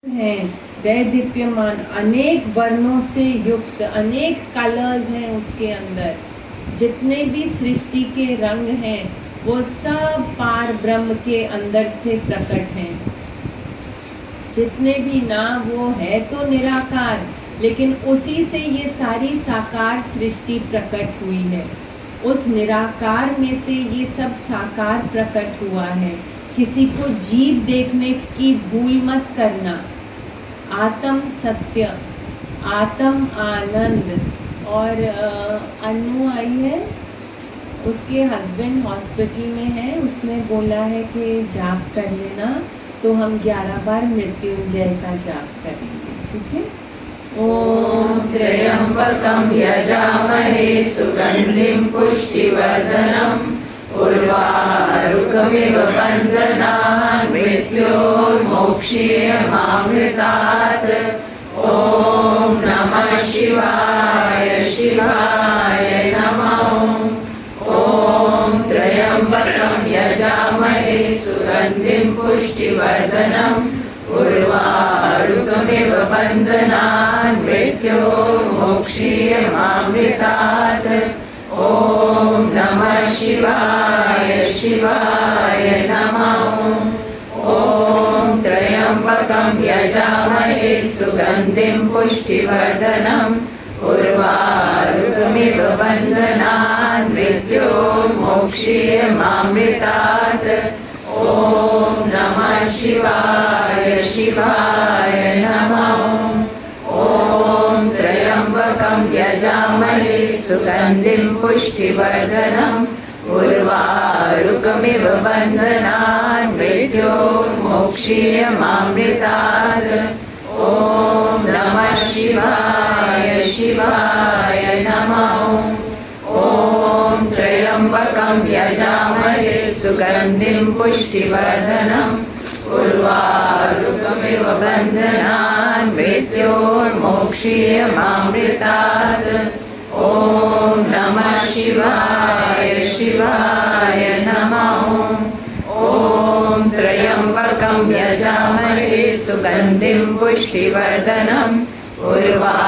है दैदीप्यमान, अनेक वर्णों से युक्त, अनेक कलर्स हैं उसके अंदर। जितने भी सृष्टि के रंग हैं वो सब पार ब्रह्म के अंदर से प्रकट हैं। जितने भी ना, वो है तो निराकार, लेकिन उसी से ये सारी साकार सृष्टि प्रकट हुई है। उस निराकार में से ये सब साकार प्रकट हुआ है। किसी को जीव देखने की भूल मत करना। आत्म सत्य, आत्म आनंद। और अनु आई है, उसके हस्बैंड हॉस्पिटल में है, उसने बोला है कि जाप कर लेना, तो हम 11 बार मृत्युंजय का जाप करेंगे, ठीक है। ओम त्र्यंबकं यजामहे सुगंधिं पुष्टिवर्धनम् उर्वारुकमिव बन्धनान् मृत्योर्मोक्षीयमामृतात्। ओम नमः शिवाय शिवाय नमः। ओम त्र्यंबकं यजामहे सुगंधिं पुष्टिवर्धनम् उर्वारुकमिव बन्धनान् मृत्योर्मोक्षीयमामृतात्। ओम नमः शिवाय शिवाय नमः। ओम त्र्यंबकं यजामहे सुगंधिं पुष्टिवर्धनम् उर्वारुकमिव बन्धनान् मृत्योर्मोक्षीयमामृतात्। ओम नमः शिवाय शिवाय नमः। ओम त्र्यंबकं यजामहे सुगंधिं पुष्टिवर्धनम् उर्वारुकमिव बन्धनान् मृत्योर्मोक्षीयमामृतात्। ओम नमः शिवाय शिवाय नमः। ओम त्र्यंबकं यजामहे सुगंधिं पुष्टिवर्धनम् उर्वारुकमिव बन्धनान् मृत्योर्मोक्षीयमामृतात्। ओम नमः शिवाय शिवाय नमः। ओम त्र्यंबकं यजामहे सुगंधिं पुष्टिवर्धनम् उर्वा